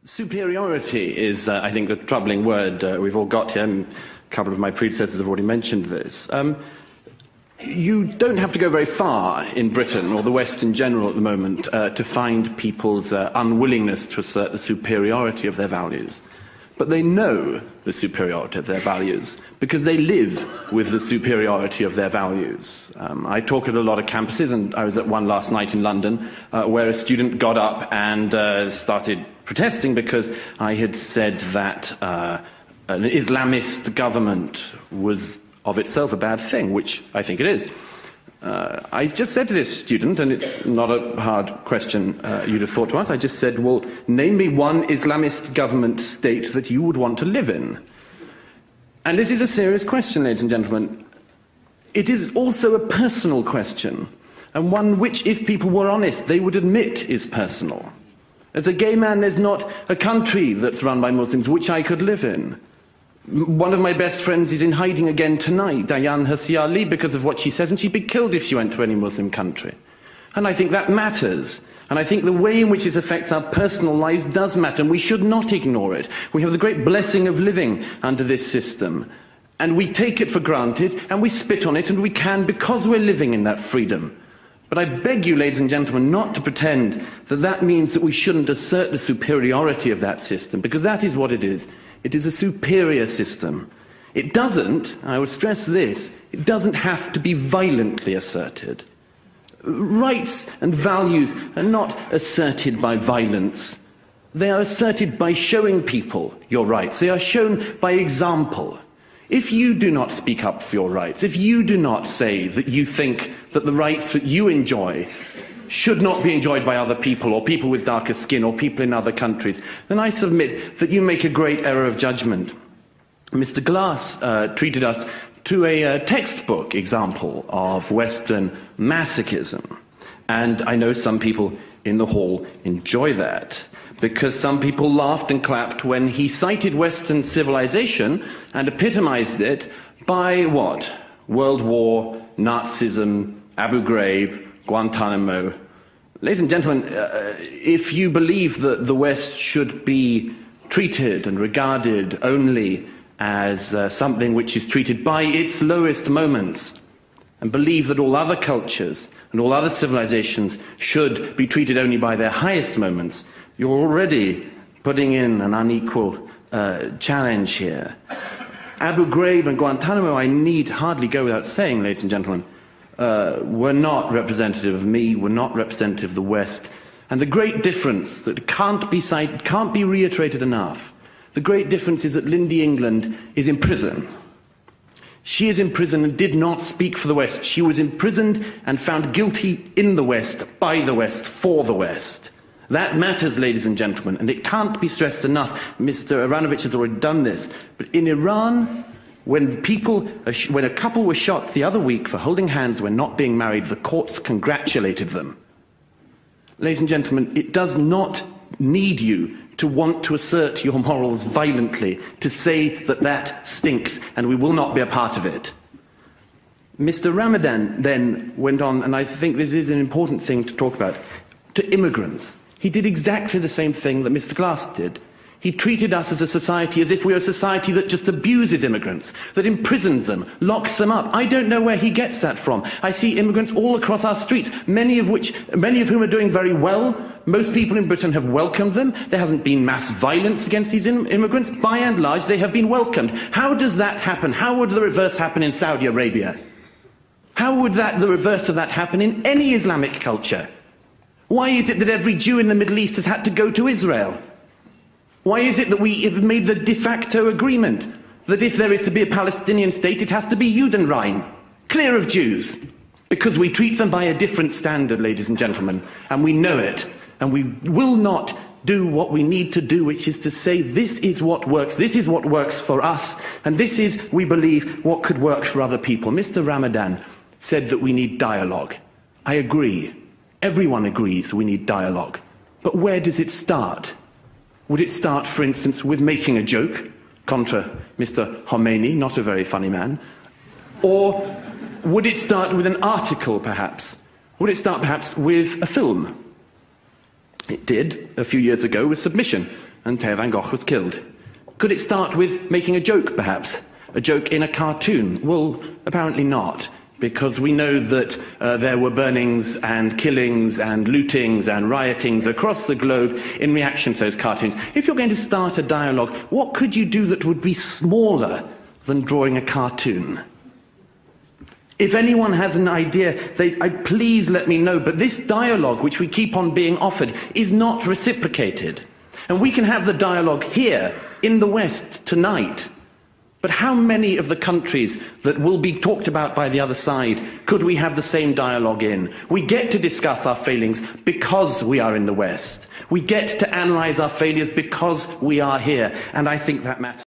Superiority is, I think, the troubling word we've all got here, and a couple of my predecessors have already mentioned this. You don't have to go very far in Britain, or the West in general at the moment, to find people's unwillingness to assert the superiority of their values. But they know the superiority of their values because they live with the superiority of their values. I talk at a lot of campuses, and I was at one last night in London where a student got up and started protesting because I had said that an Islamist government was of itself a bad thing, which I think it is. I just said to this student, and it's not a hard question you'd have thought to ask, I just said, well, name me one Islamist government state that you would want to live in. And this is a serious question, ladies and gentlemen. It is also a personal question, and one which, if people were honest, they would admit is personal. As a gay man, there's not a country that's run by Muslims which I could live in. One of my best friends is in hiding again tonight, Dayan Hassi Ali, because of what she says, and she'd be killed if she went to any Muslim country. And I think that matters. And I think the way in which it affects our personal lives does matter, and we should not ignore it. We have the great blessing of living under this system. And we take it for granted, and we spit on it, and we can because we're living in that freedom. But I beg you, ladies and gentlemen, not to pretend that that means that we shouldn't assert the superiority of that system, because that is what it is. It is a superior system. It doesn't, I would stress this, it doesn't have to be violently asserted. Rights and values are not asserted by violence. They are asserted by showing people your rights. They are shown by example. If you do not speak up for your rights, if you do not say that you think that the rights that you enjoy should not be enjoyed by other people, or people with darker skin, or people in other countries, then I submit that you make a great error of judgment. Mr. Glass treated us to a textbook example of Western masochism. And I know some people in the hall enjoy that, because some people laughed and clapped when he cited Western civilization and epitomized it by what? World War, Nazism, Abu Ghraib, Guantanamo. Ladies and gentlemen, if you believe that the West should be treated and regarded only as something which is treated by its lowest moments, and believe that all other cultures and all other civilizations should be treated only by their highest moments, you're already putting in an unequal challenge here. Abu Ghraib and Guantanamo, I need hardly go without saying, ladies and gentlemen, were not representative of me, were not representative of the West. And the great difference that can't be cited, can't be reiterated enough, the great difference is that Lindy England is in prison. She is in prison and did not speak for the West. She was imprisoned and found guilty in the West, by the West, for the West. That matters, ladies and gentlemen, and it can't be stressed enough. Mr. Aranovich has already done this. But in Iran, when a couple were shot the other week for holding hands when not being married, the courts congratulated them. Ladies and gentlemen, it does not need you to want to assert your morals violently, to say that that stinks and we will not be a part of it. Mr. Ramadan then went on, and I think this is an important thing to talk about, to immigrants. He did exactly the same thing that Mr. Glass did. He treated us as a society as if we are a society that just abuses immigrants, that imprisons them, locks them up. I don't know where he gets that from. I see immigrants all across our streets, many of whom are doing very well. Most people in Britain have welcomed them. There hasn't been mass violence against these immigrants. By and large, they have been welcomed. How does that happen? How would the reverse happen in Saudi Arabia? How would the reverse of that happen in any Islamic culture? Why is it that every Jew in the Middle East has had to go to Israel? Why is it that we have made the de facto agreement that if there is to be a Palestinian state, it has to be Judenrein, clear of Jews? Because we treat them by a different standard, ladies and gentlemen, and we know it, and we will not do what we need to do, which is to say this is what works for us, and this is, we believe, what could work for other people. Mr. Ramadan said that we need dialogue. I agree. Everyone agrees we need dialogue. But where does it start? Would it start, for instance, with making a joke, contra Mr. Khomeini, not a very funny man? Or would it start with an article, perhaps? Would it start, perhaps, with a film? It did, a few years ago, with Submission. and Theo van Gogh was killed. Could it start with making a joke, perhaps? A joke in a cartoon? Well, apparently not, because we know that there were burnings and killings and lootings and riotings across the globe in reaction to those cartoons. If you're going to start a dialogue, what could you do that would be smaller than drawing a cartoon? If anyone has an idea, please let me know, but this dialogue which we keep on being offered is not reciprocated. And we can have the dialogue here, in the West, tonight. But how many of the countries that will be talked about by the other side could we have the same dialogue in? We get to discuss our failings because we are in the West. We get to analyse our failures because we are here, and I think that matters.